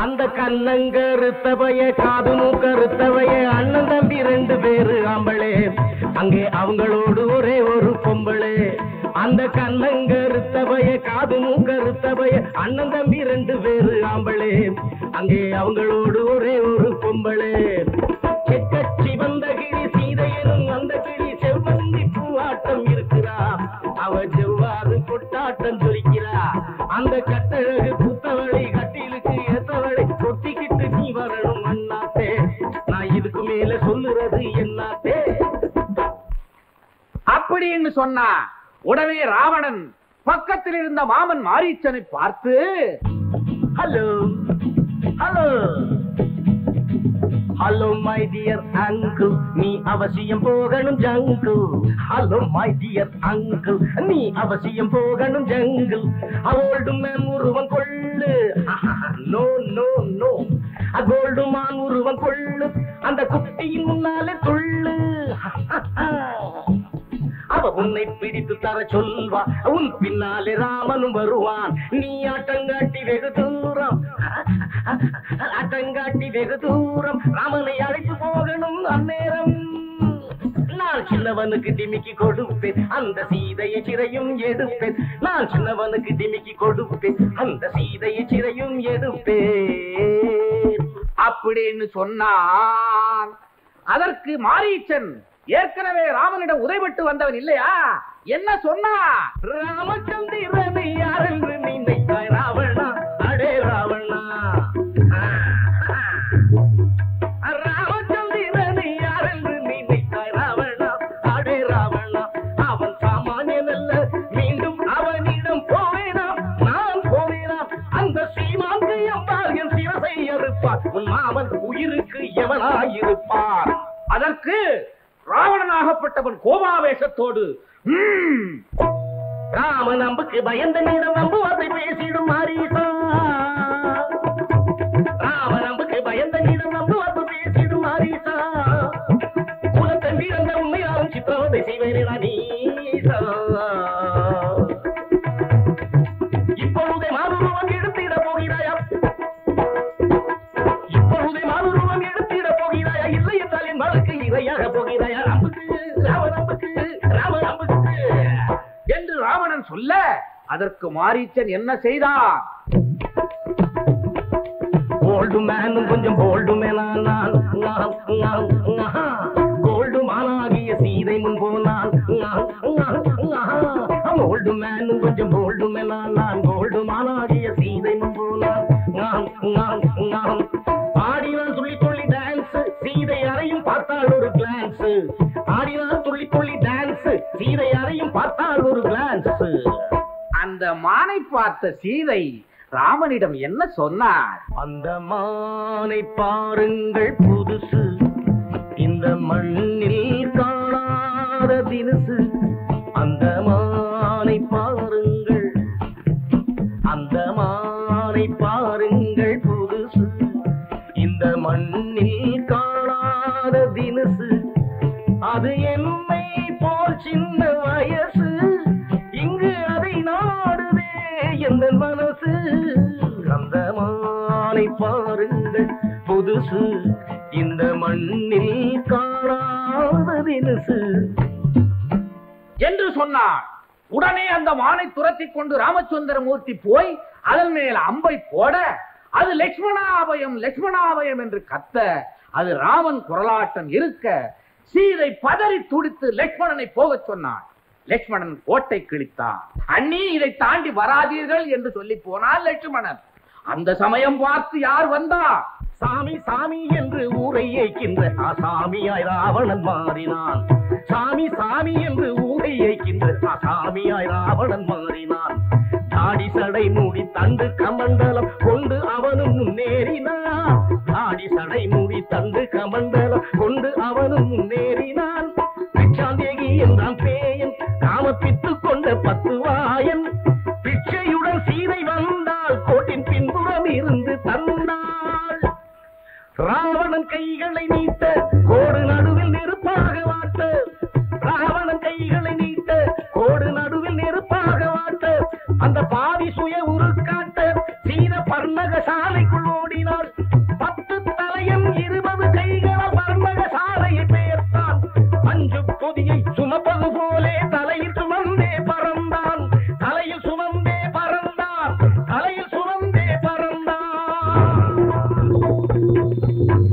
அந்த கண்ணங்கருத்தவைய காதுமும் கருத்தவைய அண்ணன் தம்பி 2 பேரு ஆம்பளே அங்கே அவங்களோடு ஒரே ஒரு பொம்பளே. அந்த கண்ணங்கருத்தவைய காதுமும் கருத்தவைய அண்ணன் தம்பி 2 பேரு ஆம்பளே அங்கே அவங்களோடு ஒரே ஒரு பொம்பளே. சிவந்த கிளி சீதையனும் அந்த கிளி செவ்வந்தி பூவாட்டம் இருக்கிறா அவ செவ்வாறு கொட்டாட்டம் சொல்லிக்கிறா. அந்த கட்டழகு புத்தவளை கட்டிலுக்கு ஏத்தவளை கொட்டிக்கிட்டு நீ வரணும் அண்ணாத்தே. நான் இதுக்கு மேல சொல்லுறது என்னாத்தே. அப்படின்னு சொன்னா உடனே ராவணன் பக்கத்தில் இருந்த மாமன் மாரீச்சனை பார்த்து, hello hello hello my dear uncle நீ அவசியம் போகணும் jungle. Hello my dear uncle நீ அவசியம் போகணும் ஜங்கிள். கோல்டு மேன் உருவம் கொள்ளு நோ நோ நோ கோல்டு மான் உருவம் கொள்ளு அந்த குட்டியின் முன்னாலே துள்ளு. அவ உன்னை பிடித்து தர சொல்வா உன் பின்னாலே ராமனும் வருவான். நீ ஆட்டங்காட்டி வெகு தூரம் ஆட்டங்காட்டி வெகு தூரம் ராமனை அழைத்து போகணும் அந்நேரம். நான் சின்னவனுக்கு டிமிக்கி கொடுப்பேன் அந்த சீதையை சிறையும் எடுப்பேன். நான் சின்னவனுக்கு டிமிக்கி கொடுப்பேன் அந்த சீதையை சிறையும் எடுப்பேன் அப்படின்னு சொன்னான். அதற்கு மாரீச்சன் ஏற்கனவே ராமனிடம் உதைபட்டு வந்தவன் இல்லையா, என்ன சொன்னா? ராமச்சந்திரனை யார் என்று நினைத்தாய் ராவணா அடே ராவணா. ராமச்சந்திரனை யார் என்று நினைத்தாய் ராவணா அடே ராவணா. அவன் சாமானியன் அல்ல மீண்டும் அவனிடம் போவேனா நான் போவேனா. அந்த சீமான் என் சிவசை அறுப்பார் உன் மாமன் உயிருக்கு எவனாயிருப்பார். அதற்கு ராவணனாகப்பட்டவன் கோபாவேசத்தோடு, ராமன் அம்புக்கு பயந்த நீடம் நம்புவதை பேசிடும் மாரீசா. ராமன் அம்புக்கு பயந்த நீடம் நம்புவது பேசிடும் மாரீசா. குலத்தன் வீரந்த உண்மையாலும் சித்திரவதை செய்வேனா நீசா. இப்பொழுதே மானுருவம் எடுத்திட போகிறாயா இப்பொழுதே மானுருவம் எடுத்திட போகிறாயா இல்லை என்றால் என் வழக்கு இறையாக போகிறாயா. என்று ராவணன் சொல்ல அதற்கு மாரீச்சன் என்ன செய்தான்? கோல்டு மேனும் கொஞ்சம் போல்டு மேனான் கோல்டு மானாகிய சீதை முன் போனான். கோல்டு மேனும் கொஞ்சம் போல்டு மேனான் கோல்டு மானாகிய சீதை முன் போனான். ஆடினான் துள்ளி துள்ளி டான்ஸ் சீதை அறையும் பார்த்தால் ஒரு கிளான்ஸ். ஆடினான் துள்ளி துள்ளி டான்ஸ் சீதை அறையும் பார்த்தால் ஒரு கிளான்ஸ். அந்த மானை பார்த்த சீதை ராமனிடம் என்ன சொன்னார்? அந்த மானை பாருங்கள் புதுசு இந்த மண்ணில் காணாத தினுசு. அந்த மானை பாருங்கள் அந்த மானை பாருங்கள் புதுசு இந்த மண்ணில் காணாத தினுசு. அது என்னை போல் சின்ன வயசு இங்கு அதை நாடுதே எந்த மனசு. அந்த மானை பாருங்கள் புதுசு இந்த மண்ணில் காணாத தினுசு என்று சொன்னார். உடனே அந்த மானை துரத்தி கொண்டு ராமச்சந்திரமூர்த்தி போய் அதன் மேல் அம்பை போட அது லட்சுமணாபயம் லட்சுமணாபயம் என்று கத்த அது ராமன் குரலாட்டம் இருக்க சீதை பதறி துடித்து லட்சுமணனை போக சொன்னான். லட்சுமணன் கோட்டை கிழித்தான். அண்ணி இதை தாண்டி வராதீர்கள் என்று சொல்லி போனான் லட்சுமணன். அந்த சமயம் பார்த்து யார் வந்தா? சாமி சாமி என்று ஊரை ஏய்க்கின்ற சாமியாய் ராவணன் மாறினான். சாமி சாமி என்று ஊரை ஏய்க்கின்ற சாமியாய் ராவணன் மாறினான். தாடி சடை மூடி தண்டு கமண்டலம் கொண்டு அவனும் முன்னேறினான். தாடி சடை மூடி தண்டு கமண்டலம் கொண்டு அவனும் முன்னேறினான். பிச்சாந்தேகி என்றான் பேயன் காமப்பித்து கொண்ட 10 வாயன். பிச்சையுடன் சீதை வந்தால் கோட்டின் பின்புறம் இருந்து தந்தாள். ராவணன் கைகளை நீட்ட கோடு நடுவில் நெருப்பாக வாட்ட. ராவணன் கைகளை நீட்ட கோடு நடுவில் நெருப்பாக வாட்ட. அந்த பாவி சுய உருக்காட்ட சீன பர்ணக சாலைக்குள் ஓடினான். ஆ